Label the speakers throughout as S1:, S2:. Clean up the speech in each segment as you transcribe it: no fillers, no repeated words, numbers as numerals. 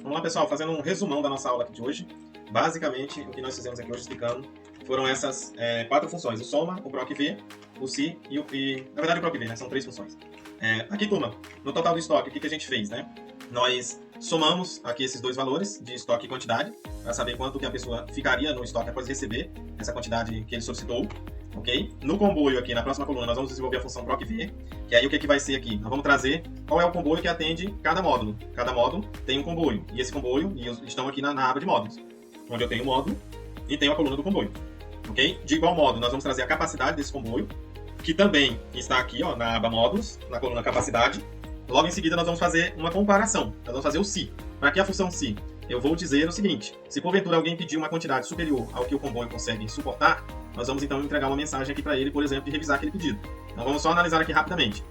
S1: Vamos lá, pessoal, fazendo um resumão da nossa aula aqui de hoje. Basicamente, o que nós fizemos aqui hoje explicando foram essas 4 funções: o soma, o proc-v, o si na verdade o proc-v, né? São 3 funções. Aqui, turma, no total do estoque, o que a gente fez, né? Nós somamos aqui esses dois valores de estoque e quantidade para saber quanto que a pessoa ficaria no estoque após receber essa quantidade que ele solicitou. Ok? No comboio aqui, na próxima coluna, nós vamos desenvolver a função proc-v, que aí o que vai ser aqui? Nós vamos trazer qual é o comboio que atende cada módulo. Cada módulo tem um comboio, e esse comboio estão aqui na aba de módulos, onde eu tenho o módulo e tenho a coluna do comboio. Ok? De igual modo, nós vamos trazer a capacidade desse comboio, que também está aqui ó, na aba módulos, na coluna capacidade. Logo em seguida, nós vamos fazer uma comparação. Nós vamos fazer o si. Para que a função si? Eu vou dizer o seguinte: se porventura alguém pedir uma quantidade superior ao que o comboio consegue suportar, nós vamos então entregar uma mensagem aqui para ele, por exemplo, de revisar aquele pedido. Então vamos só analisar aqui rapidamente.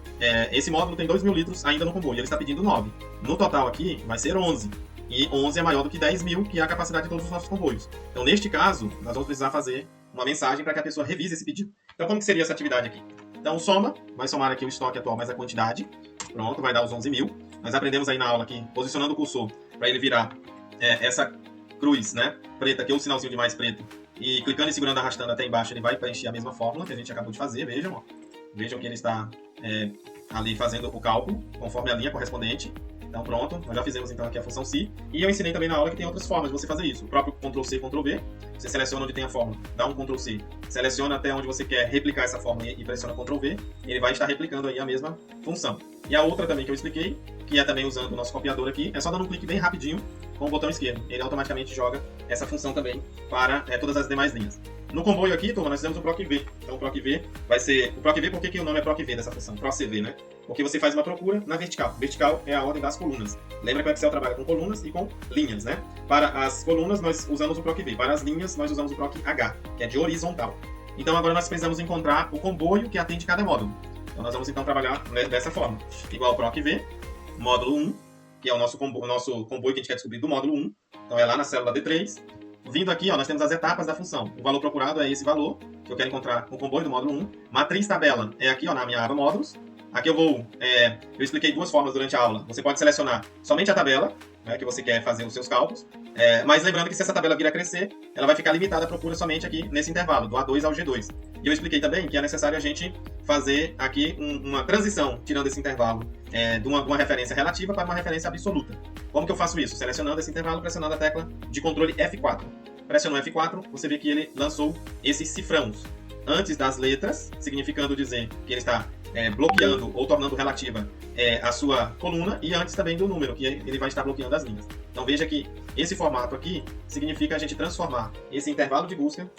S1: Esse módulo tem 2.000 litros ainda no comboio, ele está pedindo 9. No total aqui vai ser 11. E 11 é maior do que 10.000, que é a capacidade de todos os nossos comboios. Então neste caso, nós vamos precisar fazer uma mensagem para que a pessoa revise esse pedido. Então como que seria essa atividade aqui? Então soma, vai somar aqui o estoque atual mais a quantidade. Pronto, vai dar os 11.000. Nós aprendemos aí na aula aqui, posicionando o cursor para ele virar essa cruz, né, preta aqui, ou o sinalzinho de mais preto, e clicando e segurando, arrastando até embaixo, ele vai preencher a mesma fórmula que a gente acabou de fazer. Vejam, ó. Vejam que ele está ali fazendo o cálculo conforme a linha correspondente. Então pronto, nós já fizemos então aqui a função si, e eu ensinei também na aula que tem outras formas de você fazer isso. O próprio Ctrl+C, Ctrl+V, você seleciona onde tem a fórmula, dá um Ctrl+C, seleciona até onde você quer replicar essa fórmula e pressiona Ctrl+V, ele vai estar replicando aí a mesma função. E a outra também que eu expliquei, que é também usando o nosso copiador aqui, é só dando um clique bem rapidinho com o botão esquerdo. Ele automaticamente joga essa função também para todas as demais linhas. No comboio aqui, turma, nós temos o proc-v. Então o proc-v vai ser... O proc-v, por que o nome é proc-v dessa função? Proc-v, né? Porque você faz uma procura na vertical. Vertical é a ordem das colunas. Lembra que o Excel trabalha com colunas e com linhas, né? Para as colunas, nós usamos o proc-v. Para as linhas, nós usamos o proc-h, que é de horizontal. Então agora nós precisamos encontrar o comboio que atende cada módulo. Então nós vamos então trabalhar dessa forma. Igual proc-v, módulo 1, que é o nosso comboio que a gente quer descobrir do módulo 1. Então é lá na célula D3. Vindo aqui, ó, nós temos as etapas da função. O valor procurado é esse valor, que eu quero encontrar no comboio do módulo 1. Matriz tabela é aqui, ó, na minha aba módulos. Aqui eu expliquei 2 formas durante a aula. Você pode selecionar somente a tabela, né, que você quer fazer os seus cálculos. Mas lembrando que se essa tabela vir a crescer, ela vai ficar limitada à procura somente aqui nesse intervalo, do A2 ao G2. E eu expliquei também que é necessário a gente fazer aqui uma transição, tirando esse intervalo de uma referência relativa para uma referência absoluta. Como que eu faço isso? Selecionando esse intervalo, pressionando a tecla de controle F4. Pressionou F4, você vê que ele lançou esses cifrãos antes das letras, significando dizer que ele está bloqueando ou tornando relativa a sua coluna, e antes também do número, que ele vai estar bloqueando as linhas. Então veja que esse formato aqui significa a gente transformar esse intervalo de busca,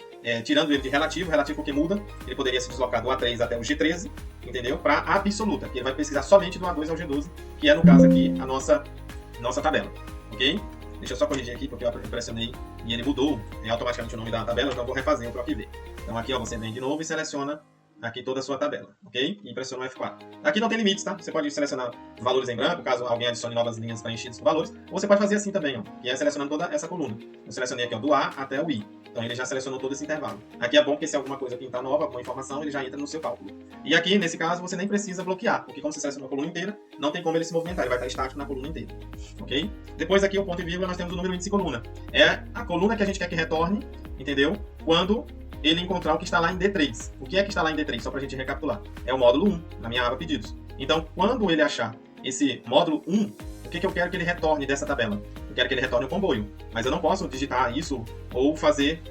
S1: tirando ele de relativo porque muda, ele poderia se deslocar do A3 até o G13, entendeu? Para absoluta, que ele vai pesquisar somente do A2 ao G12, que é no caso aqui a nossa tabela, ok? Deixa eu só corrigir aqui, porque eu pressionei e ele mudou automaticamente o nome da tabela, então eu vou refazer o proc-v. Então aqui ó, você vem de novo e seleciona aqui toda a sua tabela, ok? E pressiona o F4. Aqui não tem limites, tá? Você pode selecionar valores em branco, caso alguém adicione novas linhas preenchidas com valores, ou você pode fazer assim também, ó, que é selecionando toda essa coluna. Eu selecionei aqui ó, do A até o I. Então ele já selecionou todo esse intervalo. Aqui é bom porque se alguma coisa pintar nova, alguma informação, ele já entra no seu cálculo. E aqui, nesse caso, você nem precisa bloquear, porque como você selecionou a coluna inteira, não tem como ele se movimentar, ele vai estar estático na coluna inteira. Ok? Depois aqui, o ponto e vírgula, nós temos o número índice coluna. É a coluna que a gente quer que retorne, entendeu? Quando ele encontrar o que está lá em D3. O que é que está lá em D3? Só para a gente recapitular. É o módulo 1, na minha aba pedidos. Então, quando ele achar esse módulo 1, o que eu quero que ele retorne dessa tabela? Eu quero que ele retorne o comboio. Mas eu não posso digitar isso ou fazer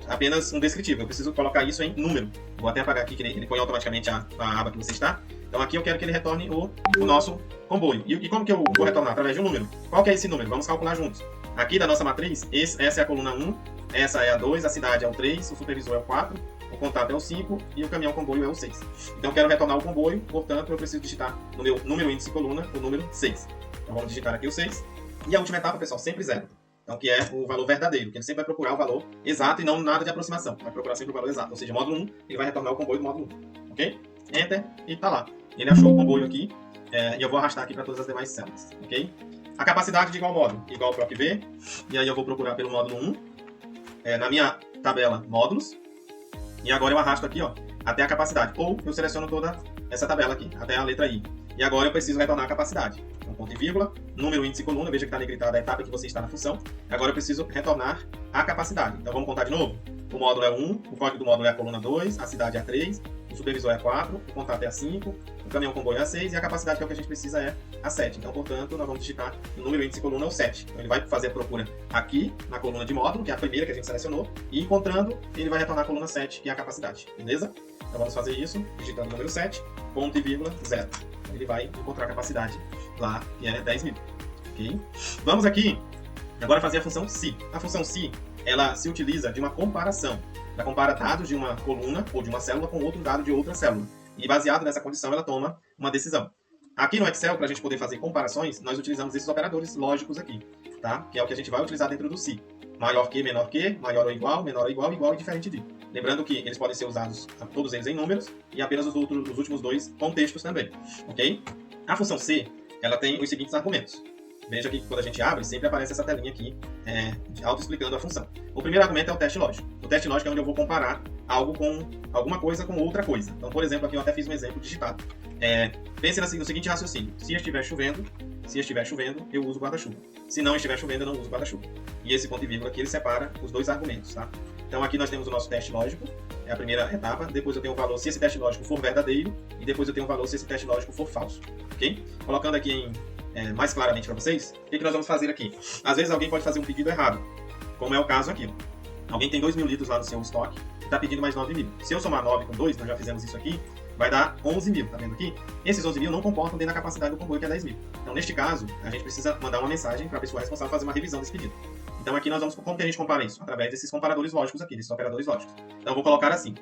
S1: apenas um descritivo. Eu preciso colocar isso em número. Vou até apagar aqui, que ele põe automaticamente a aba que você está. Então aqui eu quero que ele retorne o nosso comboio. E como que eu vou retornar? Através de um número. Qual que é esse número? Vamos calcular juntos. Aqui da nossa matriz, essa é a coluna 1, essa é a 2, a cidade é o 3, o supervisor é o 4, o contato é o 5 e o caminhão comboio é o 6. Então eu quero retornar o comboio, portanto eu preciso digitar no meu número índice coluna o número 6. Então vamos digitar aqui o 6. E a última etapa, pessoal, sempre 0. Então que é o valor verdadeiro, que ele sempre vai procurar o valor exato e não nada de aproximação. Vai procurar sempre o valor exato, ou seja, módulo 1, ele vai retornar o comboio do módulo 1. Ok? Enter e tá lá. Ele achou o comboio aqui e eu vou arrastar aqui para todas as demais células. Ok? A capacidade de igual modo, igual proc-v, e aí eu vou procurar pelo módulo 1, na minha tabela módulos, e agora eu arrasto aqui ó, até a capacidade, ou eu seleciono toda essa tabela aqui, até a letra I. E agora eu preciso retornar a capacidade. Então, ponto e vírgula, número, índice e coluna, veja que está negritada a etapa que você está na função. Agora eu preciso retornar a capacidade. Então vamos contar de novo. O módulo é 1, o código do módulo é a coluna 2, a cidade é a 3, o supervisor é a 4, o contato é a 5, o caminhão comboio é a 6 e a capacidade, que é o que a gente precisa, é a 7. Então, portanto, nós vamos digitar o número, índice e coluna é o 7. Então ele vai fazer a procura aqui na coluna de módulo, que é a primeira que a gente selecionou, e encontrando, ele vai retornar a coluna 7, que é a capacidade. Beleza? Então vamos fazer isso, digitando o número 7, ponto e vírgula, 0. Então, ele vai encontrar a capacidade lá, que é 10.000. Ok? Vamos aqui agora fazer a função SI. A função SI, ela se utiliza de uma comparação. Ela compara dados de uma coluna ou de uma célula com outro dado de outra célula. E baseado nessa condição, ela toma uma decisão. Aqui no Excel, para a gente poder fazer comparações, nós utilizamos esses operadores lógicos aqui, tá? Que é o que a gente vai utilizar dentro do SI. Maior que, menor que, maior ou igual, menor ou igual, igual e diferente de. Lembrando que eles podem ser usados, todos eles em números, e apenas os últimos dois com textos também, ok? A função C, ela tem os seguintes argumentos. Veja que quando a gente abre, sempre aparece essa telinha aqui, auto-explicando a função. O primeiro argumento é o teste lógico. O teste lógico é onde eu vou comparar algo com alguma coisa com outra coisa. Então, por exemplo, aqui eu até fiz um exemplo digitado. Pense no seguinte raciocínio. Se estiver chovendo, eu uso guarda-chuva. Se não estiver chovendo, eu não uso guarda-chuva. E esse ponto e vírgula aqui, ele separa os dois argumentos, tá? Então, aqui nós temos o nosso teste lógico, é a primeira etapa. Depois eu tenho o valor se esse teste lógico for verdadeiro, e depois eu tenho o valor se esse teste lógico for falso, ok? Colocando aqui mais claramente para vocês, o que nós vamos fazer aqui? Às vezes alguém pode fazer um pedido errado, como é o caso aqui. Alguém tem 2.000 litros lá no seu estoque e está pedindo mais 9.000. Se eu somar 9 com 2, nós já fizemos isso aqui, vai dar 11.000, tá vendo aqui? Esses 11.000 não comportam dentro da capacidade do comboio, que é 10.000. Então, neste caso, a gente precisa mandar uma mensagem para a pessoa responsável fazer uma revisão desse pedido. Então, aqui nós vamos, como que a gente compara isso? Através desses comparadores lógicos aqui, desses operadores lógicos. Então, eu vou colocar assim.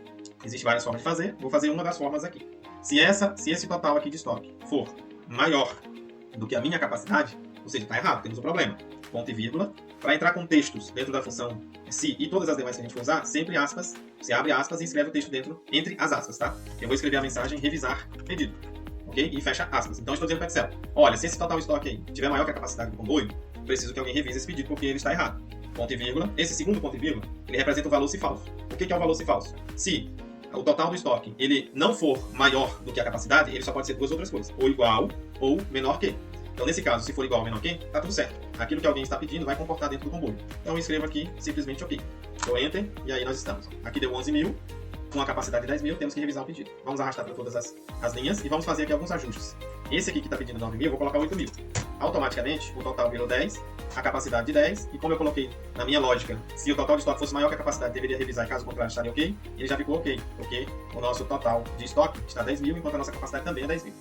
S1: Existem várias formas de fazer, vou fazer uma das formas aqui. Se esse total aqui de estoque for maior do que a minha capacidade, ou seja, está errado, temos um problema. Ponto e vírgula. Para entrar com textos dentro da função se e todas as demais que a gente for usar, sempre aspas, você abre aspas e escreve o texto dentro, entre as aspas, tá? Eu vou escrever a mensagem revisar pedido, ok? E fecha aspas. Então, eu estou dizendo para o Excel, olha, se esse total estoque aí tiver maior que a capacidade do comboio, preciso que alguém revise esse pedido porque ele está errado. Ponto e vírgula. Esse segundo ponto e vírgula, ele representa o valor se falso. O que é o valor se falso? Se o total do estoque ele não for maior do que a capacidade, ele só pode ser duas outras coisas, ou igual ou menor que. Então, nesse caso, se for igual ou menor que, tá tudo certo. Aquilo que alguém está pedindo vai comportar dentro do comboio. Então, eu escrevo aqui simplesmente OK. Dou Enter e aí nós estamos. Aqui deu 11.000, com a capacidade de 10.000, temos que revisar o pedido. Vamos arrastar para todas as linhas e vamos fazer aqui alguns ajustes. Esse aqui que está pedindo 9.000, eu vou colocar 8.000. Automaticamente, o total virou 10, a capacidade de 10, e como eu coloquei na minha lógica, se o total de estoque fosse maior que a capacidade, deveria revisar, e caso contrário estaria OK, ele já ficou OK, porque o nosso total de estoque está 10.000, enquanto a nossa capacidade também é 10.000.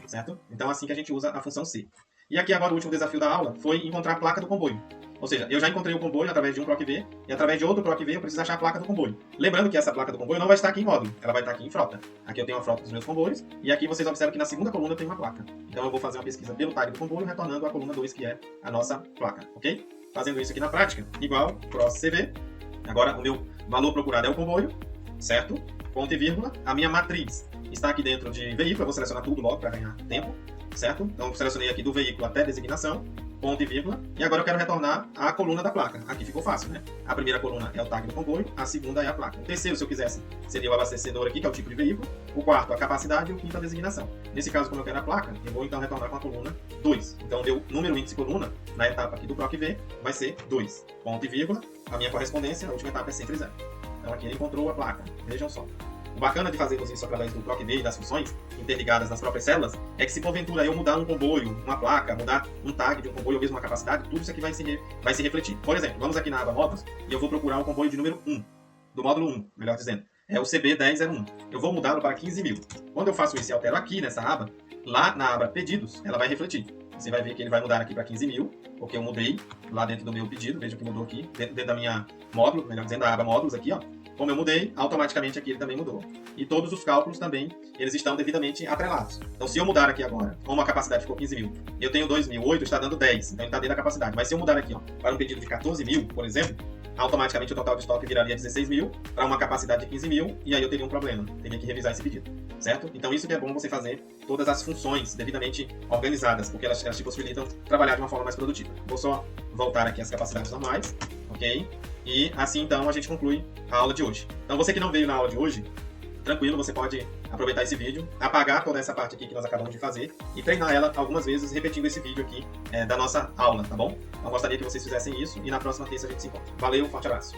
S1: Certo? Então, assim que a gente usa a função C. E aqui agora o último desafio da aula foi encontrar a placa do comboio. Ou seja, eu já encontrei o comboio através de um PROC-V, e através de outro PROC-V eu preciso achar a placa do comboio. Lembrando que essa placa do comboio não vai estar aqui em módulo, ela vai estar aqui em frota. Aqui eu tenho a frota dos meus comboios, e aqui vocês observam que na segunda coluna eu tenho uma placa. Então eu vou fazer uma pesquisa pelo tag do comboio, retornando a coluna 2, que é a nossa placa, ok? Fazendo isso aqui na prática, igual cross-CV. Agora o meu valor procurado é o comboio, certo? Ponto e vírgula. A minha matriz está aqui dentro de veículo, eu vou selecionar tudo logo para ganhar tempo. Certo? Então, eu selecionei aqui do veículo até designação, ponto e vírgula, e agora eu quero retornar a coluna da placa. Aqui ficou fácil, né? A primeira coluna é o tag do comboio, a segunda é a placa. O terceiro, se eu quisesse, seria o abastecedor aqui, que é o tipo de veículo, o quarto, a capacidade, e o quinto, a designação. Nesse caso, como eu quero a placa, eu vou então retornar com a coluna 2. Então, deu número, índice e coluna, na etapa aqui do PROC-V, vai ser 2, ponto e vírgula, a minha correspondência, a última etapa é sempre 0. Então, aqui ele encontrou a placa, vejam só. O bacana de fazermos isso através do PROC-V e das funções interligadas nas próprias células é que se porventura eu mudar um comboio, uma placa, mudar um tag de um comboio ou mesmo uma capacidade, tudo isso aqui vai se refletir. Por exemplo, vamos aqui na aba módulos e eu vou procurar o comboio de número 1, do módulo 1, melhor dizendo. É o CB1001. Eu vou mudá-lo para 15.000. Quando eu faço isso e altero aqui nessa aba, lá na aba pedidos, ela vai refletir. Você vai ver que ele vai mudar aqui para 15.000, porque eu mudei lá dentro do meu pedido, veja que mudou aqui, dentro da minha módulo, melhor dizendo, da aba módulos aqui, ó. Como eu mudei, automaticamente aqui ele também mudou. E todos os cálculos também, eles estão devidamente atrelados. Então, se eu mudar aqui agora, como a capacidade ficou 15.000, eu tenho 2.000, 8 está dando 10, então ele está dentro da capacidade. Mas se eu mudar aqui, ó, para um pedido de 14.000, por exemplo, automaticamente o total de estoque viraria 16.000 para uma capacidade de 15.000, e aí eu teria um problema, teria que revisar esse pedido, certo? Então isso que é bom você fazer todas as funções devidamente organizadas, porque elas te possibilitam trabalhar de uma forma mais produtiva. Vou só voltar aqui às capacidades normais, ok? E assim então a gente conclui a aula de hoje. Então você que não veio na aula de hoje, tranquilo, você pode aproveitar esse vídeo, apagar toda essa parte aqui que nós acabamos de fazer e treinar ela algumas vezes, repetindo esse vídeo aqui da nossa aula, tá bom? Eu gostaria que vocês fizessem isso e na próxima terça a gente se encontra. Valeu, forte abraço!